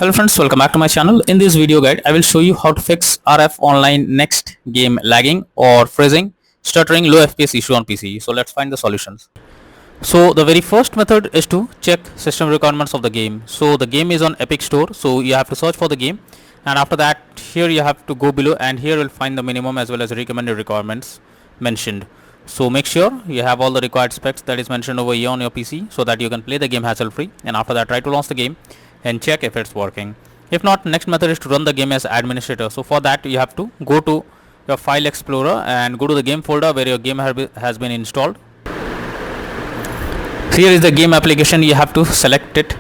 Hello friends, welcome back to my channel. In this video guide, I will show you how to fix RF online next game lagging or freezing, stuttering, low FPS issue on PC. So let's find the solutions. So the very first method is to check system requirements of the game. So the game is on Epic Store, so you have to search for the game, and after that here you have to go below, and here you'll find the minimum as well as recommended requirements mentioned. So make sure you have all the required specs that is mentioned over here on your PC so that you can play the game hassle free, and after that try to launch the game and check if it's working. If not, next method is to run the game as administrator. So for that you have to go to your file explorer and go to the game folder where your game has been installed. Here is the game application, you have to select it.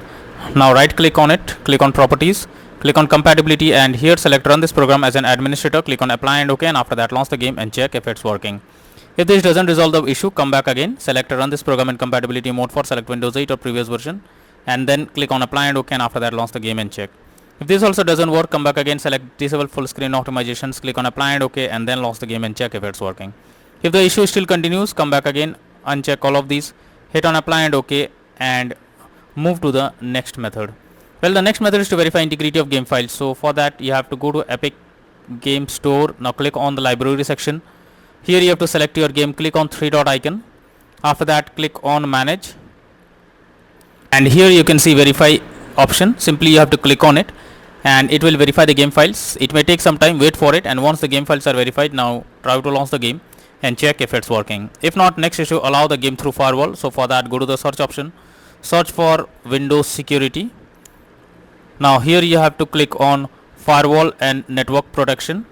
Now right click on it, click on properties, click on compatibility, and here select run this program as an administrator, click on apply and OK, and after that launch the game and check if it's working. If this doesn't resolve the issue, come back again, select run this program in compatibility mode for select Windows 8 or previous version, and then click on apply and OK, and after that launch the game and check. If this also doesn't work, come back again, select disable full screen optimizations, click on apply and OK, and then launch the game and check if it's working. If the issue still continues, come back again, uncheck all of these, hit on apply and OK, and move to the next method. Well, the next method is to verify integrity of game files. So for that you have to go to Epic Game Store. Now click on the library section. Here you have to select your game, click on three dot icon, after that click on manage, and here you can see verify option. Simply you have to click on it and it will verify the game files. It may take some time, wait for it, and once the game files are verified, now try to launch the game and check if it's working. If not, next issue, allow the game through firewall. So for that go to the search option, search for Windows security. Now here you have to click on firewall and network protection,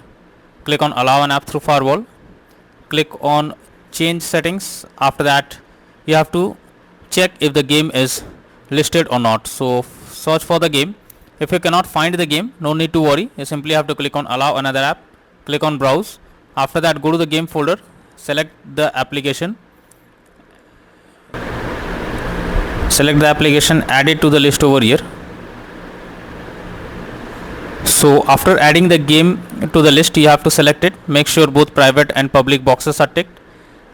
click on allow an app through firewall, click on change settings. After that you have to check if the game is listed or not. So search for the game. If you cannot find the game, no need to worry, you simply have to click on allow another app, click on browse. After that go to the game folder, select the application, add it to the list over here. So after adding the game to the list, you have to select it, make sure both private and public boxes are ticked,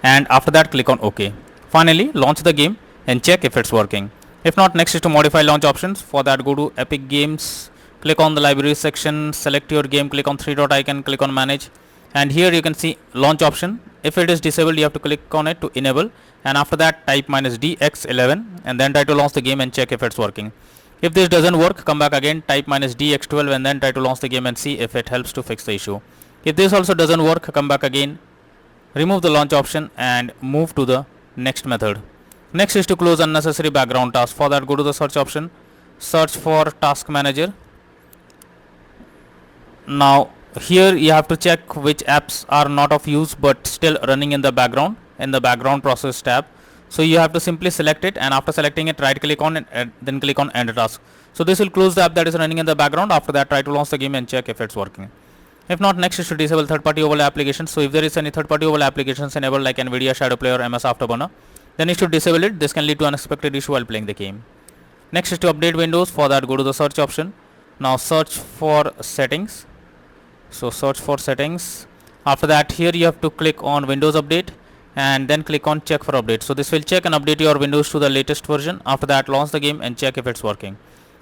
and after that click on OK. Finally launch the game and check if it's working. If not, next is to modify launch options. For that go to Epic Games, click on the library section, select your game, click on three dot icon, click on manage, and here you can see launch option. If it is disabled, you have to click on it to enable, and after that type -dx11 and then try to launch the game and check if it's working. If this doesn't work, come back again, type -dx12 and then try to launch the game and see if it helps to fix the issue. If this also doesn't work, come back again, remove the launch option and move to the next method. Next is to close unnecessary background tasks. For that go to the search option, search for task manager. Now here you have to check which apps are not of use but still running in the background process tab. So you have to simply select it, and after selecting it right click on it and then click on end task. So this will close the app that is running in the background. After that try to launch the game and check if it's working. If not, next is to disable third party overlay applications. So if there is any third party overlay applications enabled like Nvidia Shadow Player or MS Afterburner, then you should disable it. This can lead to unexpected issue while playing the game. Next is to update Windows. For that go to the search option. Now search for settings. So search for settings. After that here you have to click on Windows Update and then click on check for update. So this will check and update your Windows to the latest version. After that launch the game and check if it's working.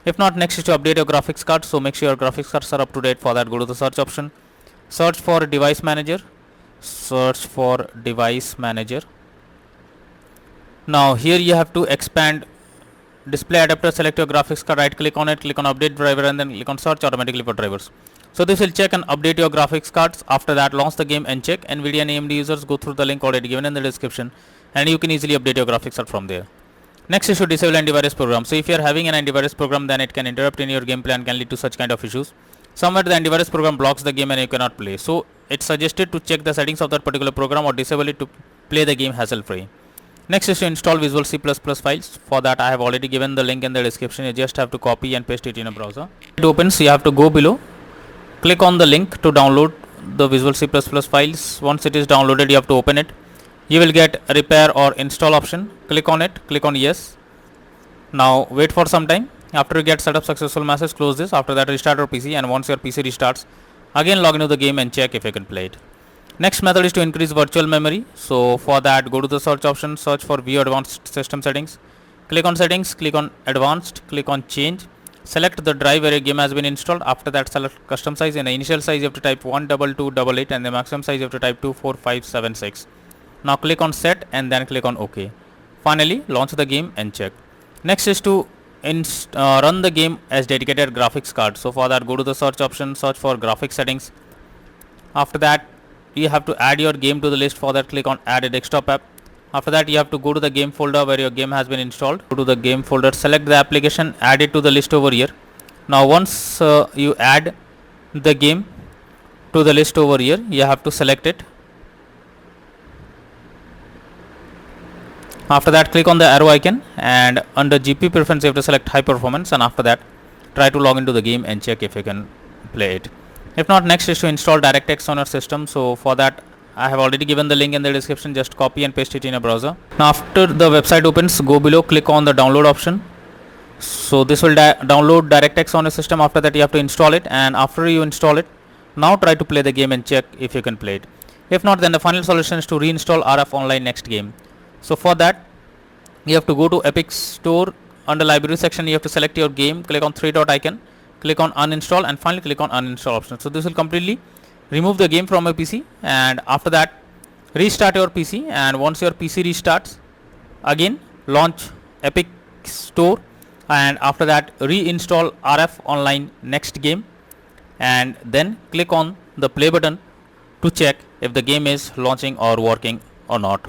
If not, next is to update your graphics card. So make sure your graphics cards are up to date. For that go to the search option, search for device manager, Now here you have to expand display adapter, select your graphics card, right click on it, click on update driver and then click on search automatically for drivers. So this will check and update your graphics cards. After that launch the game and check. Nvidia and AMD users, go through the link already given in the description and you can easily update your graphics card from there. Next is to disable antivirus program. So if you are having an antivirus program, then it can interrupt in your gameplay and can lead to such kind of issues. Somewhere the antivirus program blocks the game and you cannot play. So it's suggested to check the settings of that particular program or disable it to play the game hassle free. Next is to install Visual C++ files. For that I have already given the link in the description. You just have to copy and paste it in a browser. It opens, you have to go below, click on the link to download the Visual C++ files. Once it is downloaded, you have to open it. You will get a repair or install option. Click on it, click on yes. Now wait for some time. After you get setup successful message, close this. After that restart your PC, and once your PC restarts, again log into the game and check if you can play it. Next method is to increase virtual memory. So for that go to the search option, search for view advanced system settings, click on settings, click on advanced, click on change. Select the drive where your game has been installed. After that, select custom size. In the initial size you have to type 12288 and the maximum size you have to type 24576. Now click on set and then click on OK. Finally launch the game and check. Next is to run the game as dedicated graphics card. So for that, go to the search option, search for graphics settings. After that, you have to add your game to the list. For that, click on add a desktop app. After that, you have to go to the game folder where your game has been installed. Go to the game folder, select the application, add it to the list over here. Now once you add the game to the list over here, you have to select it. After that, click on the arrow icon and under GPU preference you have to select high performance, and after that try to log into the game and check if you can play it. If not, next is to install DirectX on your system. So for that, I have already given the link in the description. Just copy and paste it in a browser. Now after the website opens, go below, click on the download option. So this will download DirectX on your system. After that, you have to install it, and after you install it, now try to play the game and check if you can play it. If not, then the final solution is to reinstall RF Online next game. So for that, you have to go to Epic Store. Under library section, you have to select your game, click on three dot icon, click on uninstall, and finally click on uninstall option. So this will completely remove the game from your PC, and after that restart your PC, and once your PC restarts, again launch Epic Store, and after that reinstall RF Online next game, and then click on the play button to check if the game is launching or working or not.